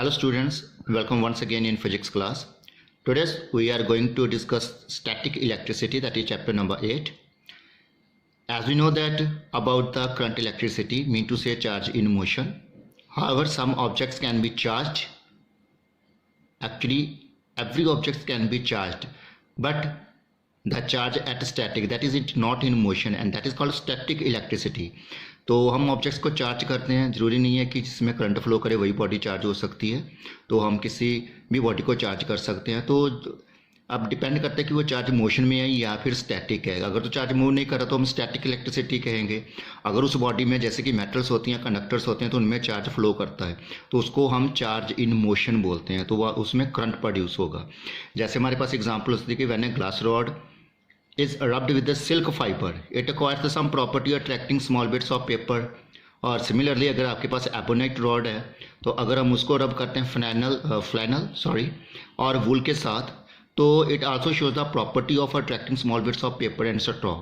Hello students, welcome once again in physics class. Today we are going to discuss static electricity, that is chapter number 8. As we know that about the current electricity, mean to say charge in motion. However, some objects can be charged. Actually, every object can be charged, but the charge at static, that is it not in motion, and that is called static electricity. तो हम objects को charge करते हैं, ज़रूरी नहीं है कि जिसमें करंट फ्लो करे वही बॉडी चार्ज हो सकती है, तो हम किसी भी बॉडी को चार्ज कर सकते हैं। तो अब डिपेंड करता है कि वो चार्ज मोशन में है या फिर स्टैटिक है। अगर तो चार्ज मूव नहीं कर रहा तो हम स्टैटिक इलेक्ट्रिसिटी कहेंगे। अगर उस बॉडी में जैसे कि मेटल्स होती हैं, कंडक्टर्स होते हैं, तो उनमें चार्ज फ्लो करता है तो उसको हम चार्ज इन मोशन बोलते हैं, तो वह उसमें करंट प्रोड्यूस होगा। जैसे हमारे पास एग्जाम्पल होती है कि when a glass rod is rubbed with the silk fiber, it acquires some property attracting small bits of paper. और सिमिलरली अगर आपके पास एबोनाइट रॉड है तो अगर हम उसको रब करते हैं फ्लैनल और वूल के साथ, तो it also shows the property of attracting small bits of paper and straw.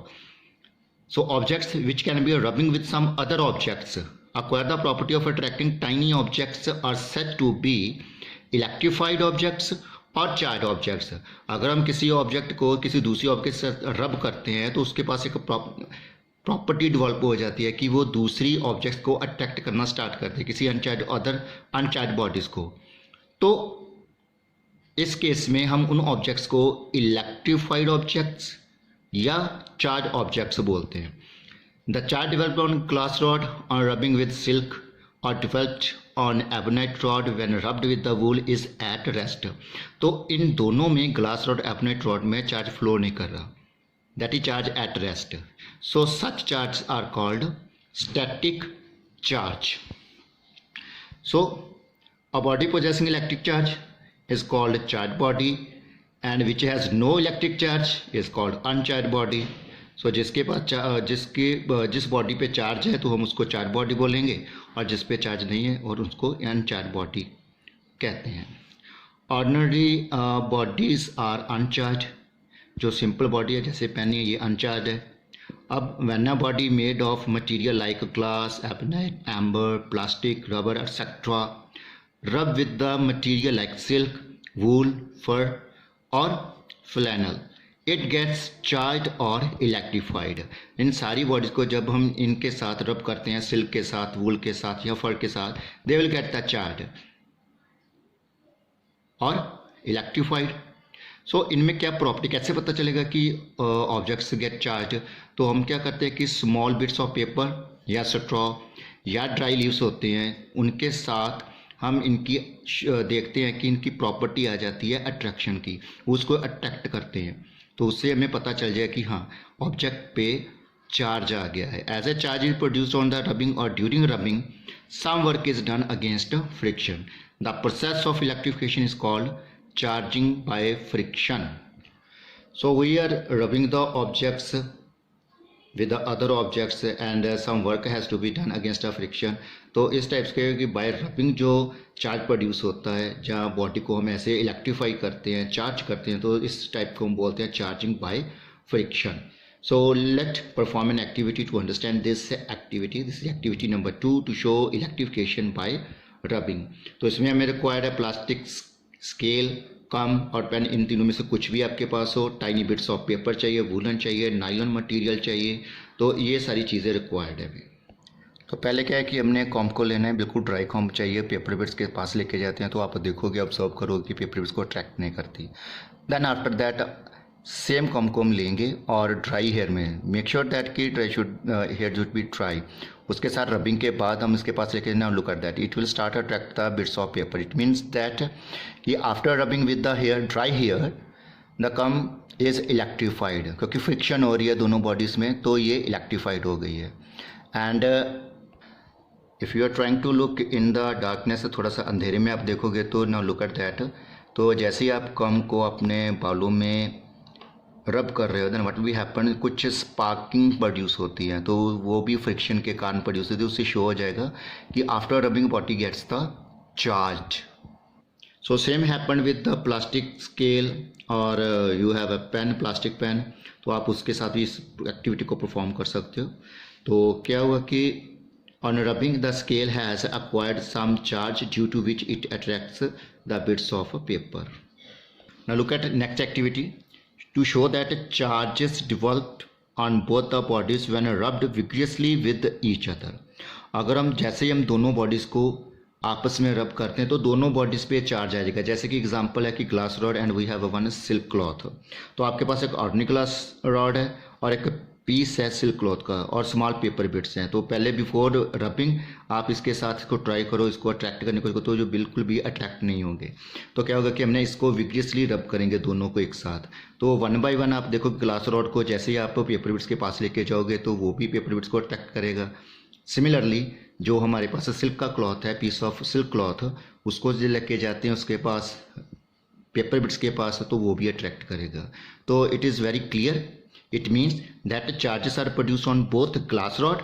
So objects which can be rubbing with some other objects acquire the property of attracting tiny objects are said to be electrified objects और charge objects. अगर हम किसी object को किसी दूसरी object से रब करते हैं तो उसके पास एक प्रॉपर्टी डेवलप हो जाती है कि वो दूसरी ऑब्जेक्ट्स को अट्रैक्ट करना स्टार्ट करते हैं, किसी अनचार्ज बॉडीज़ को. तो इस केस में हम उन ऑब्जेक्ट्स को इलेक्ट्रिफाइड ऑब्जेक्ट्स या चार्ज ऑब्जेक्ट्स बोलते हैं. The charge developed on glass rod on rubbing with silk और developed on ebonite rod when rubbed with the wool is at rest. तो इन दोनों में ग्लास रॉड एबोनाइट रॉड में चार्ज फ्लो नहीं कर रहा, that is charge at rest. So such charge are called static charge. So a body possessing electric charge is called charge body and which has no electric charge is called uncharge body. So जिसके पास जिस body पे charge है तो हम उसको charge body बोलेंगे, और जिस पे चार्ज नहीं है और उसको अनचार्ज बॉडी कहते हैं. Ordinary bodies are uncharge. जो सिंपल बॉडी है जैसे पेन है, ये अनचार्ज है. अब when a body made of material like glass, ebonite, amber, plastic, rubber etcetera rub with the material like silk, wool, fur और फ्लैनल, इट गेट्स चार्ज और electrified. इन सारी बॉडीज़ को जब हम इनके साथ रब करते हैं, सिल्क के साथ, वूल के साथ या फर के साथ, they will get the charge और इलेक्ट्रीफाइड. सो इनमें क्या प्रॉपर्टी, कैसे पता चलेगा कि ऑब्जेक्ट्स गेट चार्ज? तो हम क्या करते हैं कि स्मॉल बिट्स ऑफ पेपर या स्ट्रॉ या ड्राई लीव्स होते हैं, उनके साथ हम इनकी देखते हैं कि इनकी प्रॉपर्टी आ जाती है अट्रैक्शन की, उसको अट्रैक्ट करते हैं, तो उससे हमें पता चल जाए कि हाँ ऑब्जेक्ट पे चार्ज आ गया है. As a charge is produced on the rubbing और during rubbing some work is done against friction. The process of electrification is called charging by friction. So we are rubbing the objects with the other objects and some work has to be done against a friction. तो इस type के कि bye rubbing जो charge produce होता है, जहाँ body को हम ऐसे इलेक्ट्रीफाई करते हैं, चार्ज करते हैं, तो इस टाइप को हम बोलते हैं charging by friction. So let perform an activity to understand this activity. This is activity number 2 to show electrification by rubbing. तो इसमें हमें रिक्वायर्ड है प्लास्टिक स्केल, कम और पेन. इन तीनों में से कुछ भी आपके पास हो. टाइनी बिट्स ऑफ पेपर चाहिए, वूलन चाहिए, नायलॉन मटेरियल चाहिए, तो ये सारी चीज़ें रिक्वायर्ड है अभी. तो पहले क्या है कि हमने कॉम्प को लेना है, बिल्कुल ड्राई कॉम्प चाहिए. पेपर बिट्स के पास लेके जाते हैं तो आप देखोगे, ऑब्जर्व करोगे कि पेपर बिट्स को अट्रैक्ट नहीं करती. Then after that same comb को हम लेंगे और ड्राई हेयर में मेक श्योर दैट कि हेयर शुड बी ड्राई. उसके साथ रबिंग के बाद हम इसके पास लेके, now look at that, it will start attract the bits of paper. It means that कि after rubbing with the hair, dry hair, the comb is electrified. क्योंकि फ्रिक्शन हो रही है दोनों बॉडीज़ में, तो ये इलेक्ट्रीफाइड हो गई है. And if you are trying to look in the darkness, थोड़ा सा अंधेरे में आप देखोगे, तो नाउ लुक एट दैट. तो जैसे ही आप कम को अपने बालों में रब कर रहे हो, देन व्हाट विल हैपन, कुछ स्पार्किंग प्रोड्यूस होती है, तो वो भी फ्रिक्शन के कारण प्रोड्यूस होती है. उससे शो हो जाएगा कि after rubbing body gets the charge. So same happen with the plastic scale और you have a pen, plastic pen, तो आप उसके साथ भी इस एक्टिविटी को परफॉर्म कर सकते हो. तो क्या हुआ कि On rubbing, the scale has acquired some charge due to which it attracts the bits of paper. Now look at next activity. To show that charges developed on both the bodies when rubbed vigorously with each other. अगर हम जैसे ही हम दोनों bodies को आपस में रब करते हैं तो दोनों बॉडीज़ पे चार्ज आ जाएगा. जैसे कि एग्जांपल है कि glass rod and we have one silk cloth. तो आपके पास एक ऑर्डिनरी ग्लास रॉड है और एक पीस है सिल्क क्लॉथ का और स्मॉल पेपर बिट्स हैं. तो पहले बिफोर रबिंग आप इसके साथ इसको ट्राई करो, इसको अट्रैक्ट करने को, तो जो बिल्कुल भी अट्रैक्ट नहीं होंगे. तो क्या होगा कि हमने इसको विगरसली रब करेंगे दोनों को एक साथ. तो वन बाय वन आप देखो ग्लास रॉड को जैसे ही आप पेपर बिट्स के पास लेके जाओगे तो वो भी पेपर बिट्स को अट्रैक्ट करेगा. सिमिलरली जो हमारे पास सिल्क का क्लॉथ है, पीस ऑफ सिल्क क्लॉथ, उसको जो लेके जाते हैं उसके पास पेपर बिट्स के पास तो वो भी अट्रैक्ट करेगा. तो it is very clear. It means that charges are produced on both glass rod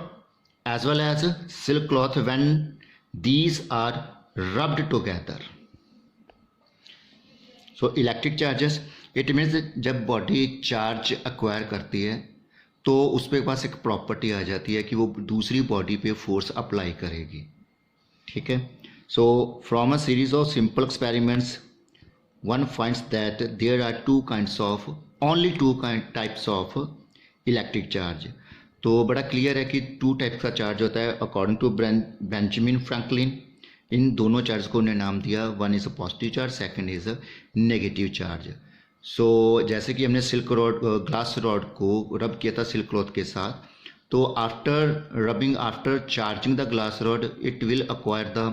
as well as silk cloth when these are rubbed together. So electric charges, it means जब body charge acquire करती है तो उस पे पास एक property आ जाती है कि वो दूसरी बॉडी पे फोर्स अप्लाई करेगी. ठीक है. So from a series of simple experiments one finds that there are only two types of electric charge. तो बड़ा क्लियर है कि 2 टाइप्स का चार्ज होता है अकॉर्डिंग टू बेंजामिन फ्रैंकलिन. इन दोनों चार्ज को उन्हें नाम दिया, one is a positive charge, second is a negative charge. So जैसे कि हमने सिल्क रॉड ग्लास रॉड को रब किया था सिल्क क्लॉथ के साथ, तो after rubbing, after charging the glass rod, it will acquire the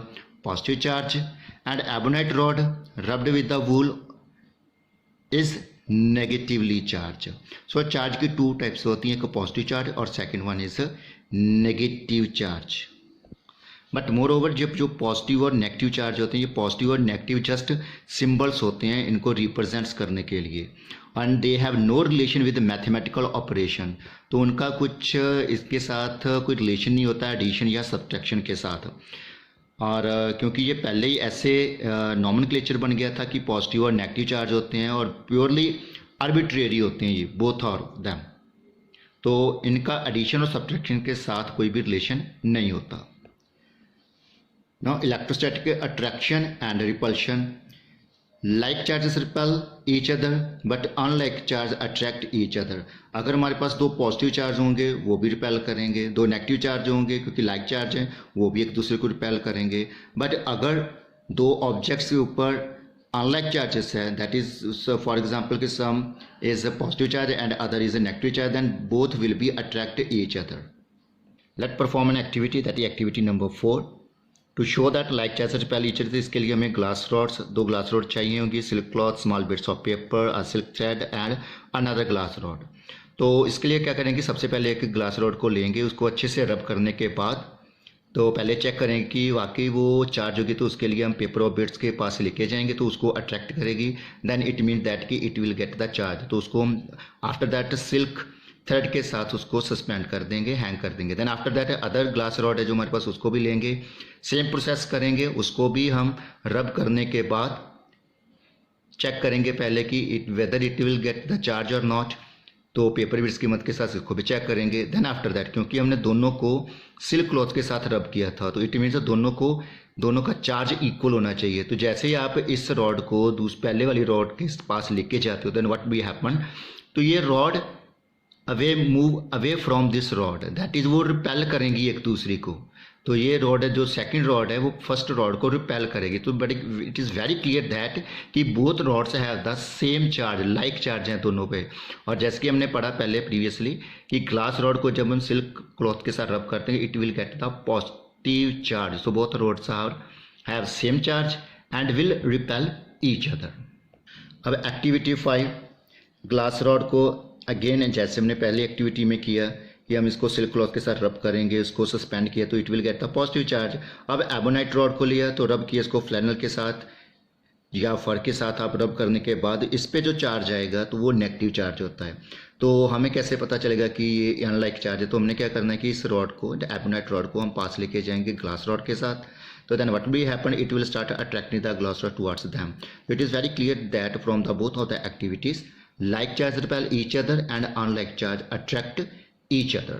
positive charge, and ebonite rod rubbed with the wool is negatively charged. So charge की 2 types होती हैं, एक पॉजिटिव चार्ज और second one is negative charge. But more over जब जो positive और negative charge होते हैं, ये पॉजिटिव और नेगेटिव जस्ट सिंबल्स होते हैं इनको रिप्रेजेंट्स करने के लिए, and they have no relation with mathematical operation. तो उनका कुछ इसके साथ कोई रिलेशन नहीं होता एडिशन या सब्ट्रैक्शन के साथ. और क्योंकि ये पहले ही ऐसे नॉमेनक्लेचर बन गया था कि पॉजिटिव और नेगेटिव चार्ज होते हैं और प्योरली आर्बिट्रेरी होते हैं ये बोथ और दैम, तो इनका एडिशन और सब्ट्रैक्शन के साथ कोई भी रिलेशन नहीं होता. Now electrostatic attraction and repulsion. Like charges repel each other but unlike charge attract each other. अगर हमारे पास 2 पॉजिटिव चार्ज होंगे वो भी रिपेल करेंगे, 2 नेगेटिव चार्ज होंगे क्योंकि लाइक चार्ज हैं वो भी एक दूसरे को रिपेल करेंगे. बट अगर 2 ऑब्जेक्ट्स के ऊपर अनलाइक चार्जेस है, दैट इज फॉर एग्जांपल कि some is a positive charge and other is a negative charge, then both will be attract each other. Let perform an activity, that is activity number 4. To show that like charges repel each other, इसके लिए हमें glass rods, 2 glass rod चाहिए होंगी, silk cloth, small bits of paper, a silk thread and another glass rod. तो इसके लिए क्या करेंगे, सबसे पहले एक ग्लास रॉड को लेंगे, उसको अच्छे से रब करने के बाद तो पहले चेक करेंगे कि वाकई वो चार्ज होगी, तो उसके लिए हम पेपर और बिट्स के पास लेके जाएंगे तो उसको अट्रैक्ट करेगी. देन इट मीन दैट कि it will get the charge. तो उसको हम आफ्टर दैट सिल्क थ्रेड के साथ उसको सस्पेंड कर देंगे, हैंग कर देंगे. Then after that other glass rod है जो हमारे पास, उसको भी लेंगे, सेम प्रोसेस करेंगे, उसको भी हम रब करने के बाद चेक करेंगे पहले कि it whether it will get the charge और नॉट. तो पेपर बिट्स की मदद के साथ इसको भी चेक करेंगे. देन आफ्टर दैट, क्योंकि हमने दोनों को सिल्क क्लॉथ के साथ रब किया था तो इट मीन्स दोनों का चार्ज इक्वल होना चाहिए. तो जैसे ही आप इस रॉड को पहले वाली रॉड के पास लेके जाते हो, देन व्हाट बी हैपन, तो ये rod move away from this rod, that is वो रिपेल करेंगी एक दूसरे को. तो ये रॉड है जो सेकंड रॉड है वो फर्स्ट रॉड को रिपेल करेगी. तो but it is very clear that कि both rods have the same charge, like charge हैं दोनों पे. और जैसे कि हमने पढ़ा पहले प्रीवियसली कि ग्लास रॉड को जब हम सिल्क क्लॉथ के साथ रब करते हैं it will get the positive charge. So both rods have same charge and will repel each other. अब एक्टिविटी 5, ग्लास रॉड को अगेन जैसे हमने पहले एक्टिविटी में किया कि हम इसको सिल्क क्लॉथ के साथ रब करेंगे, उसको सस्पेंड किया तो it will get the positive charge. अब एबोनाइट रॉड को लिया तो रब किया इसको फ्लैनल के साथ या फर के साथ आप रब करने के बाद इस पे जो चार्ज आएगा तो वो नेगेटिव चार्ज होता है. तो हमें कैसे पता चलेगा कि ये अनलाइक चार्ज है, तो हमने क्या करना है कि इस रॉड को, एबोनाइट रॉड को हम पास लेके जाएंगे ग्लास रॉड के साथ. तो then what will happen, it will start attracting the glass rod towards them. It is very clear that from the both of the activities, like charge repel each other and unlike charge attract each other.